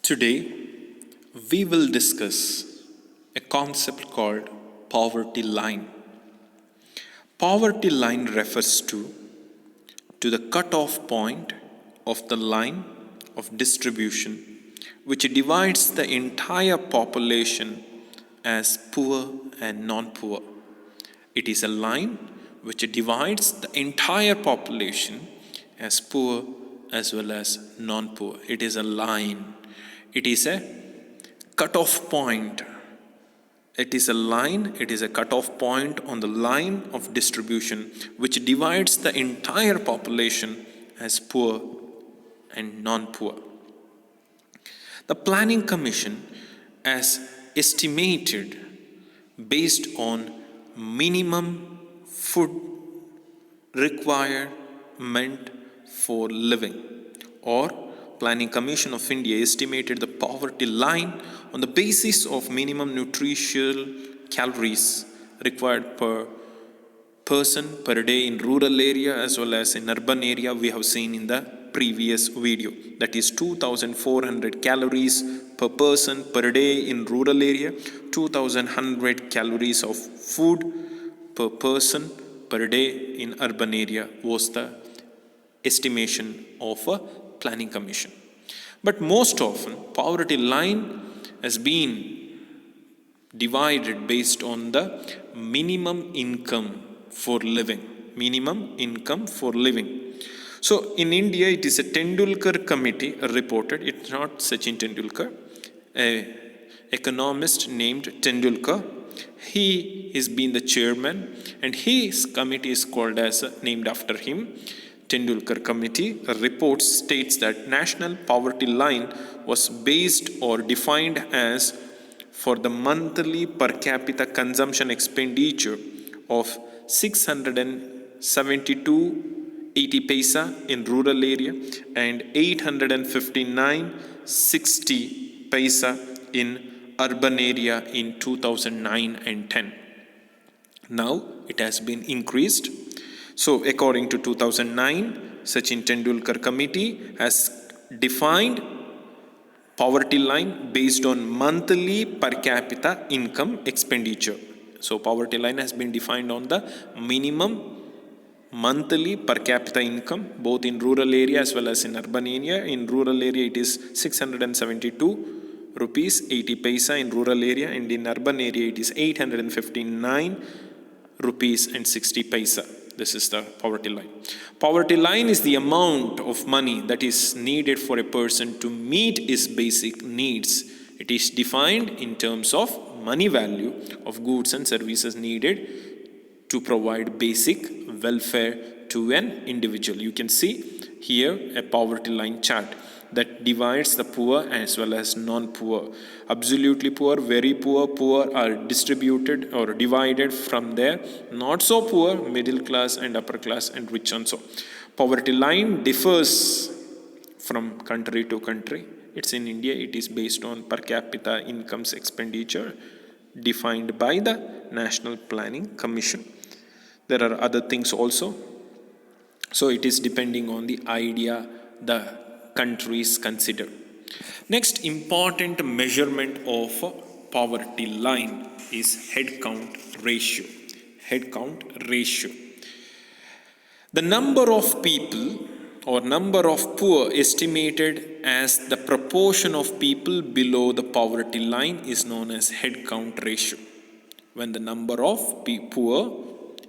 Today, we will discuss a concept called poverty line. Poverty line refers to the cutoff point of the line of distribution which divides the entire population as poor and non-poor. It is a line which divides the entire population as poor as well as non-poor. It is a line. It is a cutoff point. It is a line, it is a cutoff point on the line of distribution which divides the entire population as poor and non-poor. The Planning Commission has estimated based on minimum food requirement for living, or Planning Commission of India estimated the poverty line on the basis of minimum nutritional calories required per person per day in rural area as well as in urban area. We have seen in the previous video, that is 2400 calories per person per day in rural area, 2100 calories of food per person per day in urban area was the estimation of a Planning Commission. But most often, poverty line has been divided based on the minimum income for living. Minimum income for living. So in India, it is a Tendulkar committee reported. It's not Sachin Tendulkar, an economist named Tendulkar. He has been the chairman, and his committee is called as named after him. Tendulkar Committee report states that national poverty line was based or defined as for the monthly per capita consumption expenditure of 672.80 paisa in rural area and 859.60 paisa in urban area in 2009 and 10. Now it has been increased. So according to 2009, Sachin Tendulkar Committee has defined poverty line based on monthly per capita income expenditure. So poverty line has been defined on the minimum monthly per capita income, both in rural area as well as in urban area. In rural area, it is 672 rupees 80 paisa in rural area, and in urban area, it is 859 rupees and 60 paisa. This is the poverty line. Poverty line is the amount of money that is needed for a person to meet his basic needs. It is defined in terms of money value of goods and services needed to provide basic welfare to an individual. You can see here a poverty line chart that divides the poor as well as non-poor. Absolutely poor, very poor, poor are distributed or divided from there. Not so poor, middle class and upper class and rich and so. Poverty line differs from country to country. It's in India, it is based on per capita incomes expenditure defined by the National Planning Commission. There are other things also. So it is depending on the idea the countries consider. Next important measurement of poverty line is head count ratio. Head count ratio. The number of people or number of poor estimated as the proportion of people below the poverty line is known as head count ratio. When the number of poor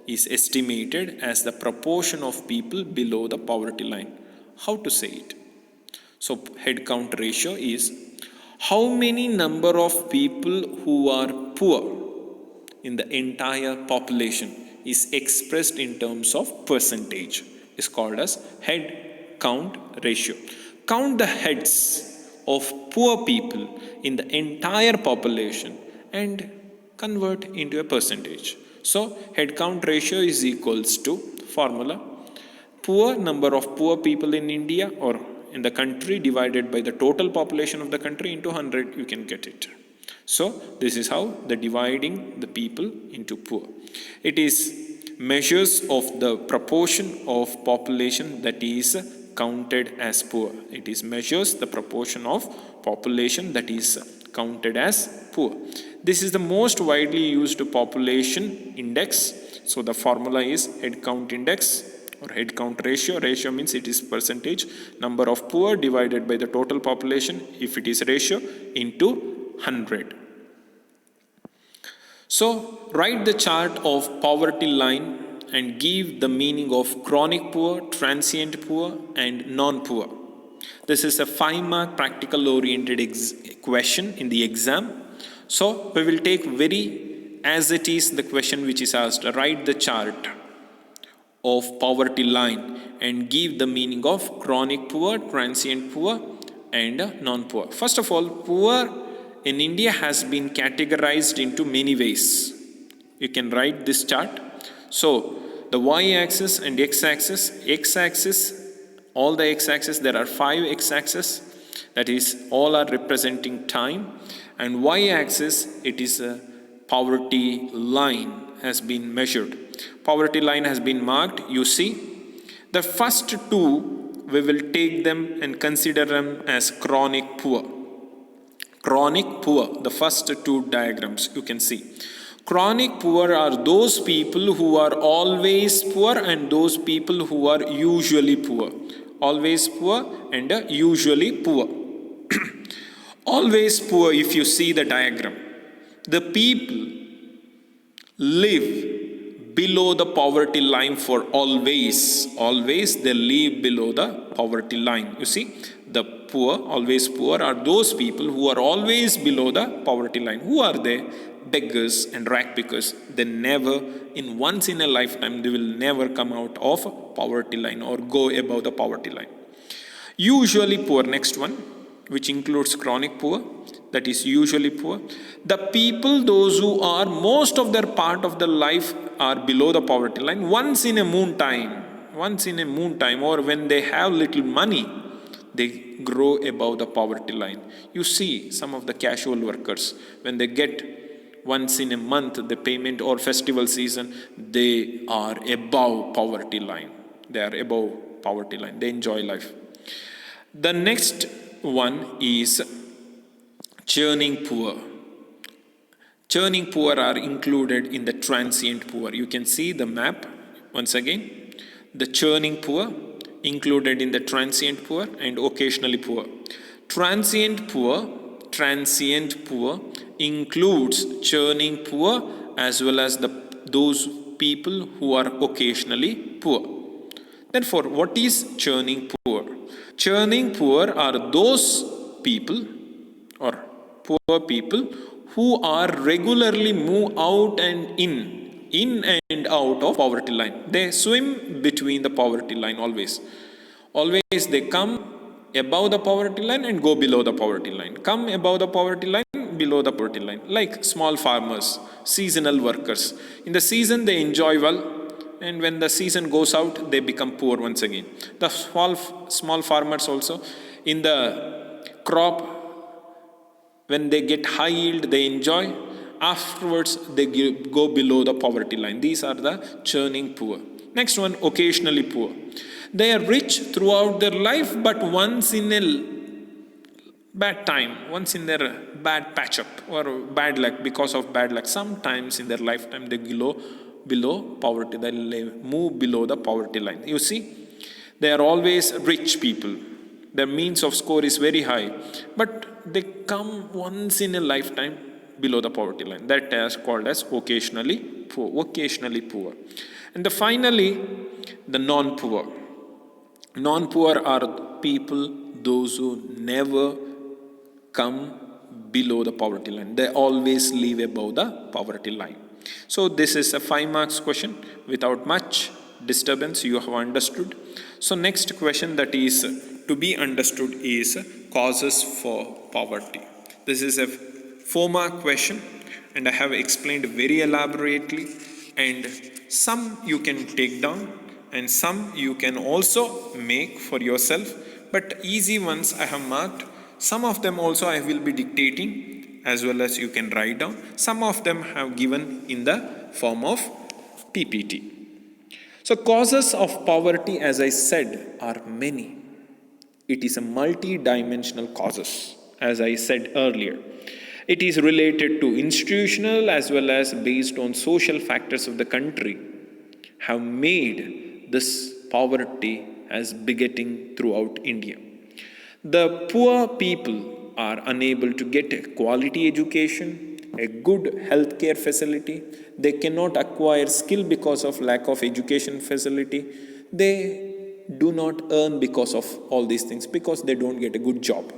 is estimated as the proportion of people below the poverty line. How to say it? So head count ratio is how many number of people who are poor in the entire population is expressed in terms of percentage. Is called as head count ratio. Count the heads of poor people in the entire population and convert into a percentage. So head count ratio is equals to formula poor number of poor people in India or in the country divided by the total population of the country into 100, you can get it. So this is how the dividing the people into poor. It is measures of the proportion of population that is counted as poor. It is measures the proportion of population that is counted as poor. This is the most widely used population index. So the formula is head count index or head count ratio. Ratio means it is percentage number of poor divided by the total population. If it is ratio into 100. So write the chart of poverty line and give the meaning of chronic poor, transient poor and non-poor. This is a 5-mark practical oriented question in the exam. So we will take very as it is the question which is asked. Write the chart of poverty line and give the meaning of chronic poor, transient poor and non-poor. First of all, poor in India has been categorized into many ways. You can write this chart. So the y-axis and x-axis, all the x-axis, there are 5 x-axis, that is all are representing time, and y-axis it is a poverty line has been measured. Poverty line has been marked. You see the first 2 we will take them and consider them as chronic poor. Chronic poor, the first 2 diagrams you can see. Chronic poor are those people who are always poor and those people who are usually poor. Always poor and usually poor. Always poor, if you see the diagram, the people live below the poverty line for always. Always they live below the poverty line. You see, the poor, always poor, are those people who are always below the poverty line. Who are they? Beggars and rag pickers. They never, once in a lifetime, they will never come out of poverty line or go above the poverty line. Usually poor, next one, which includes chronic poor, that is usually poor. The people, those who are most of their part of their life are below the poverty line. Once in a moon time, or when they have little money, they grow above the poverty line. You see some of the casual workers, when they get once in a month the payment or festival season, they are above poverty line. They are above poverty line. They enjoy life. The next one is churning poor. Churning poor are included in the transient poor. You can see the map once again. The churning poor included in the transient poor and occasionally poor. Transient poor includes churning poor as well as those people who are occasionally poor. Therefore, what is churning poor? Churning poor are those people or poor people who are regularly move out and in and out of poverty line. They swim between the poverty line always. Always they come above the poverty line and go below the poverty line. Come above the poverty line, below the poverty line. Like small farmers, seasonal workers. In the season they enjoy well, and when the season goes out, they become poor once again. The small farmers also, in the crop, when they get high yield, they enjoy. Afterwards, they go below the poverty line. These are the churning poor. Next one, occasionally poor. They are rich throughout their life, but once in a bad time, once in their bad patch up or bad luck, because of bad luck, sometimes in their lifetime they go below poverty, they move below the poverty line. You see, they are always rich people. Their means of score is very high, but they come once in a lifetime below the poverty line. That is called as occasionally poor. Occasionally poor. And finally, the non-poor. Non-poor are people, those who never come below the poverty line. They always live above the poverty line. So this is a 5 marks question without much disturbance. You have understood. So next question that is to be understood is causes for poverty. This is a 4-mark question and I have explained very elaborately, and some you can take down and some you can also make for yourself, but easy ones I have marked. Some of them also I will be dictating as well as you can write down. Some of them have given in the form of PPT. So causes of poverty, as I said, are many. It is a multi-dimensional causes, as I said earlier. It is related to institutional as well as based on social factors of the country have made this poverty as begetting throughout India. The poor people are unable to get a quality education, a good healthcare facility. They cannot acquire skill because of lack of education facility. They do not earn because of all these things, because they don't get a good job.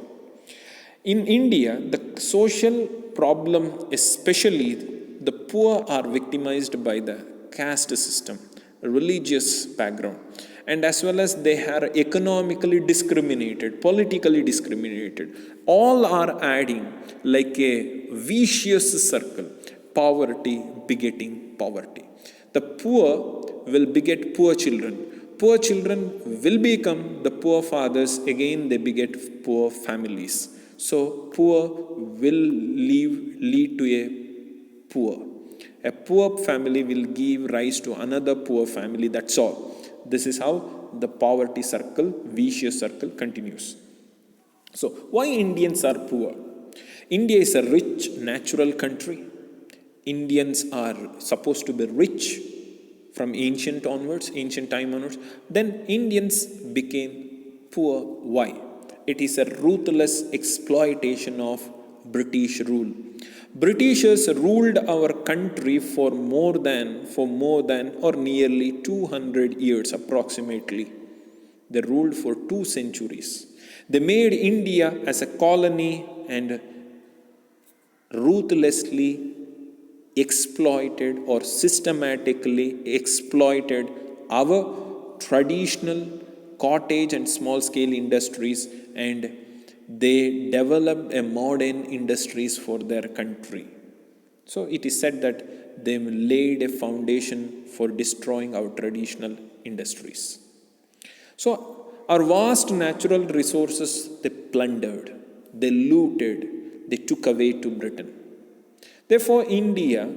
In India, the social problem, especially the poor, are victimized by the caste system, religious background, and as well as they are economically discriminated, politically discriminated. All are adding like a vicious circle, poverty begetting poverty. The poor will beget poor children. Poor children will become the poor fathers, again they beget poor families. So poor will lead to a poor. A poor family will give rise to another poor family, that's all. This is how the poverty circle, vicious circle continues. So why Indians are poor? India is a rich natural country. Indians are supposed to be rich from ancient time onwards. Then Indians became poor. Why? It is a ruthless exploitation of British rule. Britishers ruled our country for more than or nearly 200 years approximately. They ruled for 2 centuries. They made India as a colony and ruthlessly exploited or systematically exploited our traditional cottage and small scale industries, and they developed a modern industries for their country. So it is said that they laid a foundation for destroying our traditional industries. So our vast natural resources they plundered, they looted, they took away to Britain. Therefore, India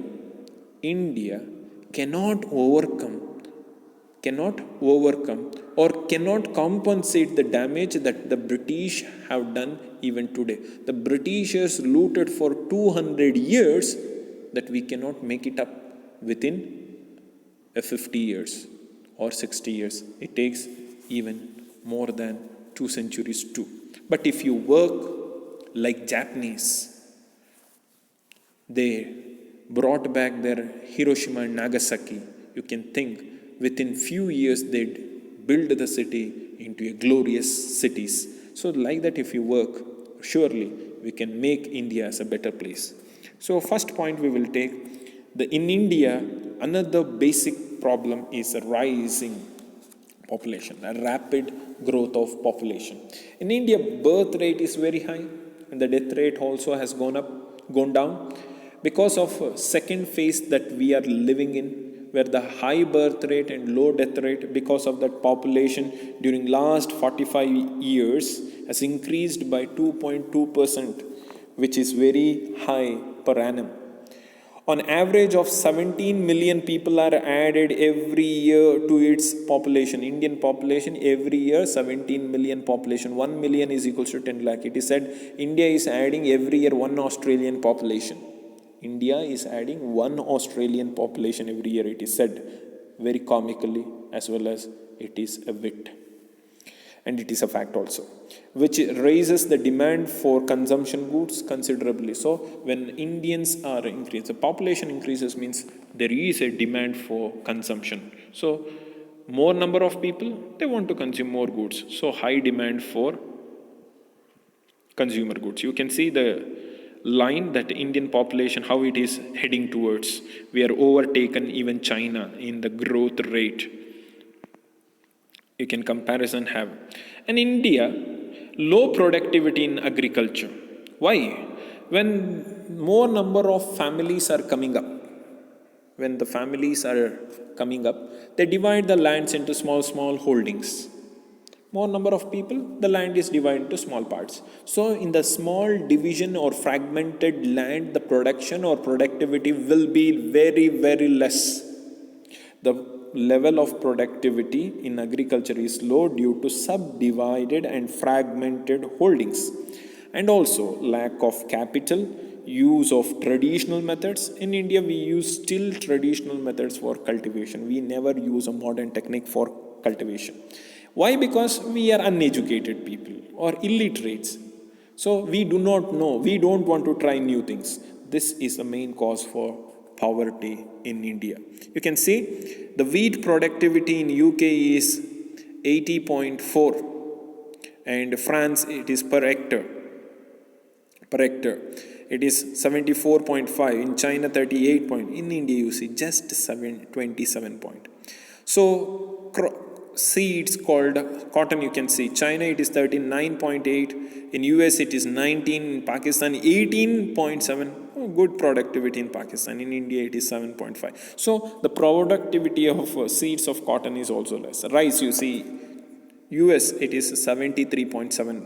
cannot overcome or cannot compensate the damage that the British have done even today. The Britishers looted for 200 years that we cannot make it up within 50 years or 60 years. It takes even more than 2 centuries too. But if you work like Japanese, they brought back their Hiroshima and Nagasaki. You can think within few years they'd build the city into a glorious cities. So like that, if you work, surely we can make India as a better place. So first point we will take, in India, another basic problem is a rising population, a rapid growth of population. In India, birth rate is very high and the death rate also has gone down. Because of second phase that we are living in, where the high birth rate and low death rate, because of that population during last 45 years has increased by 2.2%, which is very high per annum. On average of 17 million people are added every year to its population. Indian population every year 17 million population. 1 million is equals to 10 lakh. It is said India is adding every year 1 Australian population. India is adding 1 Australian population every year, it is said, very comically, as well as it is a wit. And it is a fact also, which raises the demand for consumption goods considerably. So when Indians are increased, the population increases means there is a demand for consumption. So more number of people, they want to consume more goods. So high demand for consumer goods. You can see the line that Indian population, how it is heading towards. We are overtaken even China in the growth rate. You can comparison have. And India, low productivity in agriculture. Why? When more number of families are coming up, they divide the lands into small holdings. More number of people, the land is divided into small parts. So in the small division or fragmented land, the production or productivity will be very, very less. The level of productivity in agriculture is low due to subdivided and fragmented holdings, and also lack of capital, use of traditional methods. In India, we use still traditional methods for cultivation. We never use a modern technique for cultivation. Why? Because we are uneducated people or illiterates. So we do not know, we don't want to try new things. This is the main cause for poverty in India. You can see the wheat productivity in UK is 80.4, and France it is per hectare. It is 74.5, in China 38 point, in India you see just 27 point. So seeds called cotton, you can see China it is 39.8, in US it is 19, in Pakistan 18.7. Good productivity in Pakistan. In India it is 7.5. So the productivity of seeds of cotton is also less. Rice, you see US it is 73.7,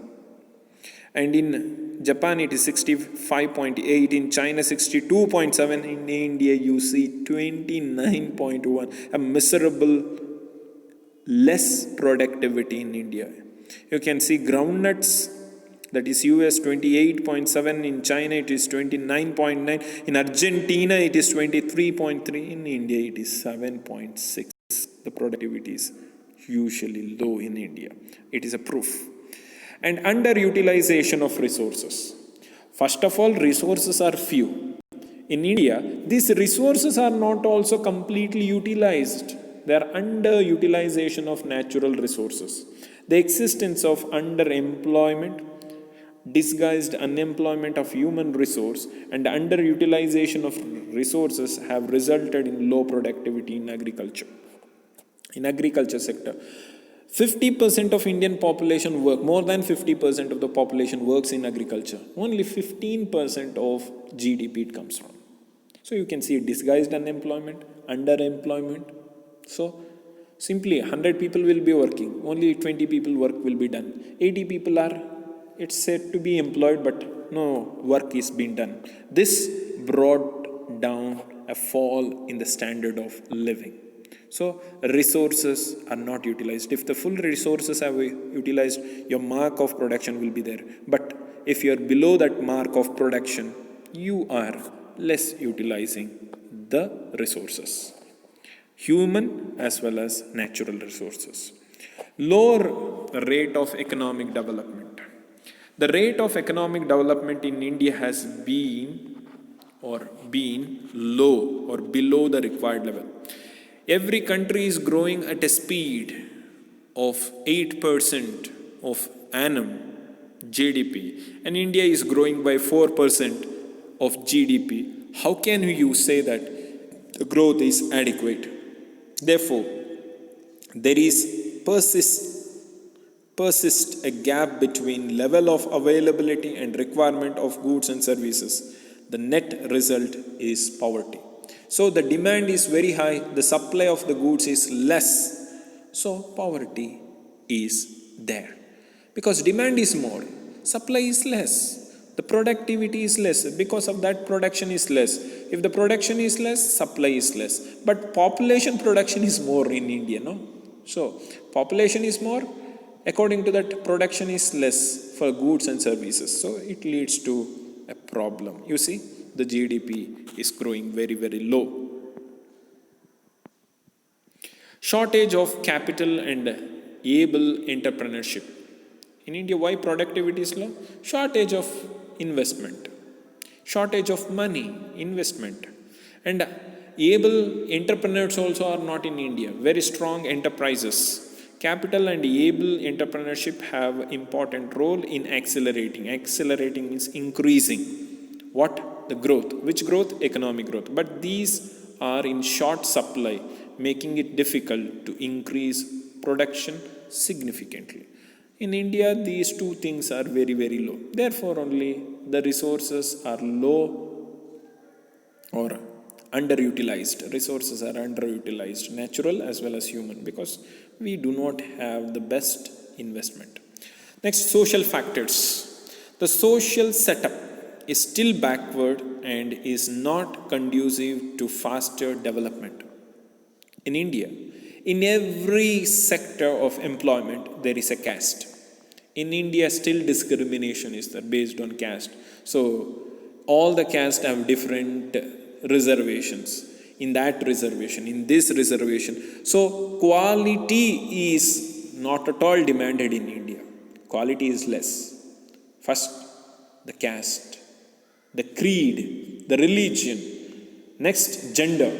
and in Japan it is 65.8, in China 62.7, in India you see 29.1. A miserable less productivity in India. You can see groundnuts, that is US 28.7, in China it is 29.9, in Argentina it is 23.3, in India it is 7.6. The productivity is usually low in India. It is a proof. And underutilization of resources. First of all, resources are few. In India, these resources are not also completely utilized. They are underutilization of natural resources. The existence of underemployment, disguised unemployment of human resource, and underutilization of resources have resulted in low productivity in agriculture. In agriculture sector, 50% of Indian population work, more than 50% of the population works in agriculture. Only 15% of GDP it comes from. So you can see disguised unemployment, underemployment. So simply 100 people will be working, only 20 people work will be done. 80 people are, it's said to be employed, but no work is being done. This brought down a fall in the standard of living. So resources are not utilized. If the full resources are utilized, your mark of production will be there. But if you are below that mark of production, you are less utilizing the resources, human as well as natural resources. Lower rate of economic development. The rate of economic development in India has been low or below the required level. Every country is growing at a speed of 8% of annum GDP, and India is growing by 4% of GDP. How can you say that the growth is adequate? Therefore, there is persist a gap between level of availability and requirement of goods and services. The net result is poverty. So the demand is very high, the supply of the goods is less, so poverty is there. Because demand is more, supply is less, the productivity is less, because of that production is less. If the production is less, supply is less. But population production is more in India, no? So population is more, according to that production is less for goods and services. So it leads to a problem. You see, the GDP is growing very, very low. Shortage of capital and able entrepreneurship. In India, why productivity is low? Shortage of investment. Shortage of money, investment. And able entrepreneurs also are not in India. Very strong enterprises. Capital and able entrepreneurship have important role in accelerating. Accelerating means increasing. What? The growth. Which growth? Economic growth. But these are in short supply, making it difficult to increase production significantly. In India, these two things are very, very low. Therefore, only the resources are low or underutilized. Resources are underutilized, natural as well as human, because we do not have the best investment. Next, social factors. The social setup is still backward and is not conducive to faster development. In India, In every sector of employment, there is a caste. In India, still discrimination is there based on caste. So, all the castes have different reservations. In that reservation, in this reservation. So, quality is not at all demanded in India. Quality is less. First, the caste, the creed, the religion. Next, gender.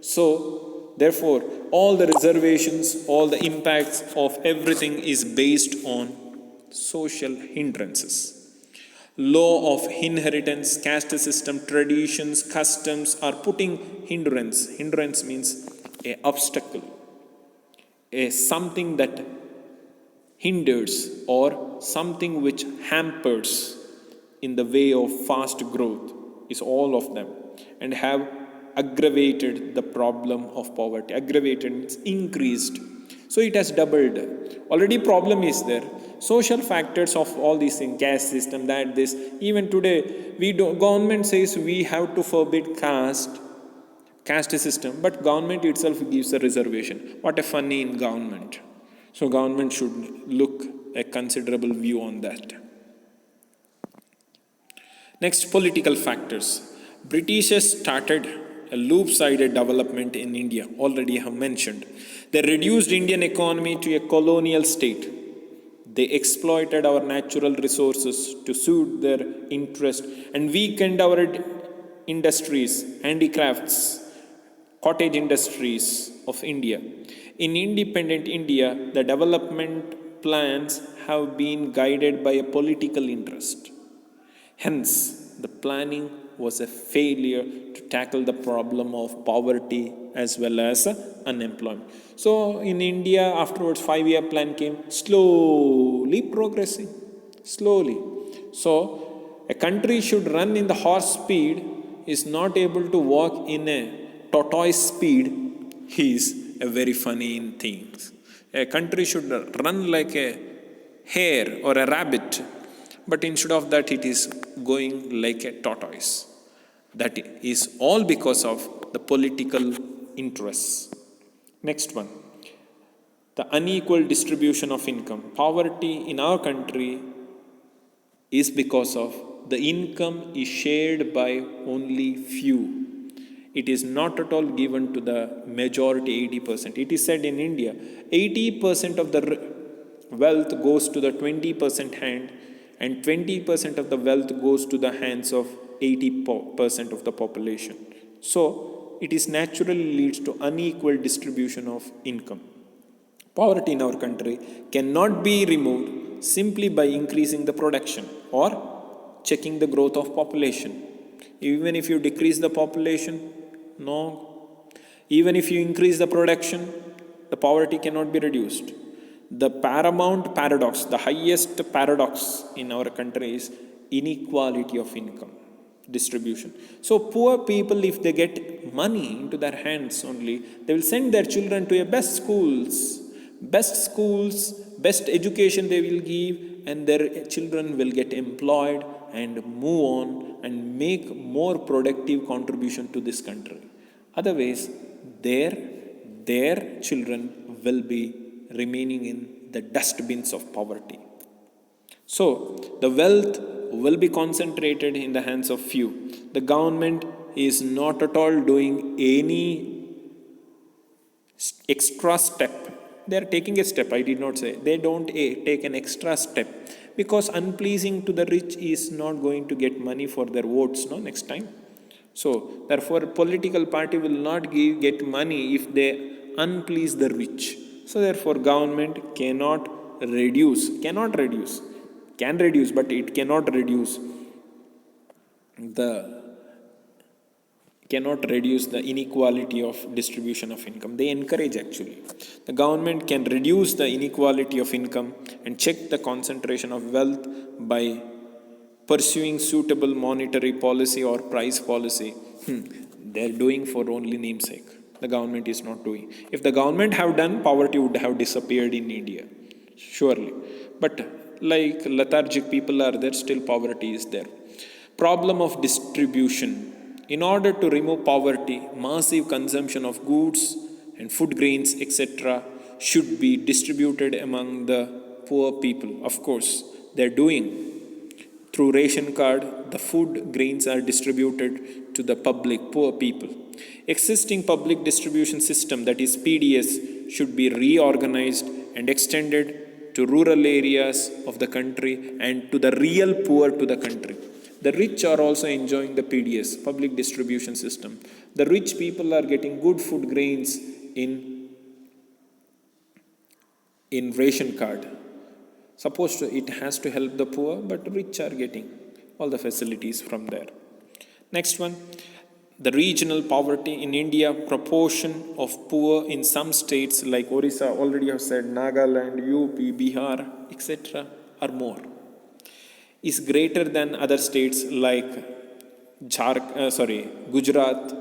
So, therefore, all the reservations, all the impacts of everything is based on social hindrances. Law of inheritance, caste system, traditions, customs are putting hindrance. Hindrance means a obstacle, a something that hinders or something which hampers in the way of fast growth is all of them, and have aggravated the problem of poverty. Aggravated means increased. So it has doubled. Already problem is there. Social factors of all these things, caste system, that this. Even today, government says we have to forbid caste system, but government itself gives a reservation. What a funny in government. So government should look a considerable view on that. Next, political factors. Britishers started a loop-sided development in India, already I have mentioned. They reduced Indian economy to a colonial state. They exploited our natural resources to suit their interest and weakened our industries, handicrafts, cottage industries of India. In independent India, the development plans have been guided by a political interest. Hence, the planning was a failure to tackle the problem of poverty as well as unemployment. So in India, afterwards 5-year plan came, slowly progressing, slowly. So a country should run in the horse speed, is not able to walk in a tortoise speed, is a very funny in things. A country should run like a hare or a rabbit, but instead of that it is going like a tortoise. That is all because of the political interests. Next one, the unequal distribution of income. Poverty in our country is because of the income is shared by only few. It is not at all given to the majority 80%. It is said in India, 80% of the wealth goes to the 20% hand, and 20% of the wealth goes to the hands of 80% of the population. So, it is naturally leads to unequal distribution of income. Poverty in our country cannot be removed simply by increasing the production or checking the growth of population. Even if you decrease the population, no. Even if you increase the production, the poverty cannot be reduced. The paramount paradox, the highest paradox in our country is inequality of income distribution. So poor people, if they get money into their hands only, they will send their children to a best schools, best education they will give, and their children will get employed and move on and make more productive contribution to this country. Otherwise, their children will be remaining in the dustbins of poverty. So, the wealth will be concentrated in the hands of few. The government is not at all doing any extra step. They are taking a step, I did not say. They don't take an extra step, because unpleasing to the rich is not going to get money for their votes next time. So, therefore, political party will not get money if they unplease the rich. So, therefore, government can reduce, but it cannot reduce the inequality of distribution of income. They encourage actually. The government can reduce the inequality of income and check the concentration of wealth by pursuing suitable monetary policy or price policy. They are doing for only namesake. The government is not doing. If the government have done, poverty would have disappeared in India, surely. But like lethargic people are there, still poverty is there. Problem of distribution. In order to remove poverty, massive consumption of goods and food grains, etc., should be distributed among the poor people. Of course, they're doing. Through ration card, the food grains are distributed to the public, poor people. Existing public distribution system, that is PDS, should be reorganized and extended to rural areas of the country and to the real poor to the country. The rich are also enjoying the PDS, public distribution system. The rich people are getting good food grains in ration card. Supposed to, it has to help the poor, but rich are getting all the facilities from there. Next one, the regional poverty in India, proportion of poor in some states like Orissa, already have said, Nagaland, UP, Bihar, etc. are more, is greater than other states like Gujarat,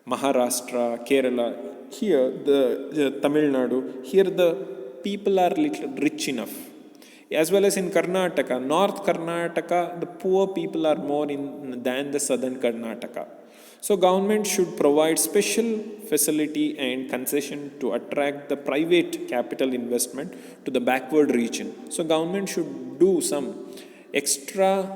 Maharashtra, Kerala. Here, the Tamil Nadu, here the people are little rich enough. As well as in Karnataka, North Karnataka, the poor people are more than the southern Karnataka. So government should provide special facility and concession to attract the private capital investment to the backward region. So government should do some extra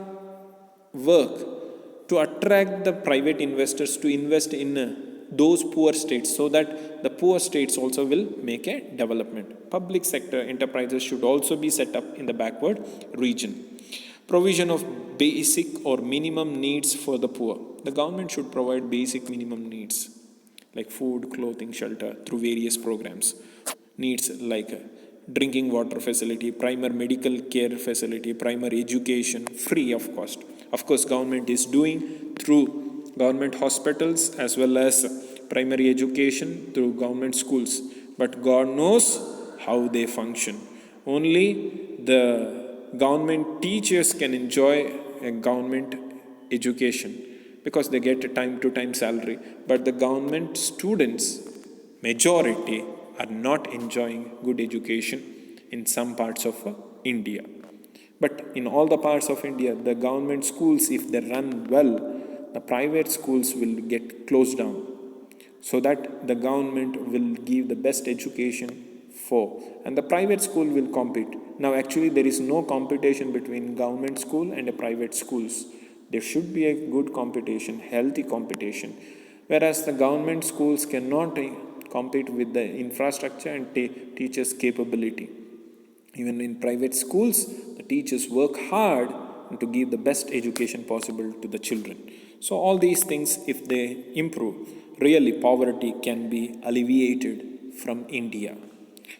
work to attract the private investors to invest in those poor states, so that the poor states also will make a development. Public sector enterprises should also be set up in the backward region. Provision of basic or minimum needs for the poor. The government should provide basic minimum needs like food, clothing, shelter through various programs. Needs like drinking water facility, primary medical care facility, primary education, free of cost. Of course, government is doing through government hospitals as well as primary education through government schools. But God knows how they function. Only the government teachers can enjoy a government education because they get a time-to-time salary. But the government students, majority, are not enjoying good education in some parts of India. But in all the parts of India, the government schools, if they run well, the private schools will get closed down, so that the government will give the best education for, and the private school will compete. Now actually there is no competition between government school and the private schools. There should be a good competition, healthy competition, whereas the government schools cannot compete with the infrastructure and teachers' capability. Even in private schools, the teachers work hard to give the best education possible to the children. So all these things, if they improve, really poverty can be alleviated from India.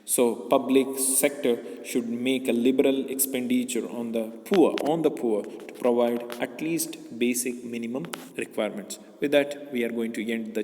So public sector should make a liberal expenditure on the poor to provide at least basic minimum requirements. With that, we are going to end the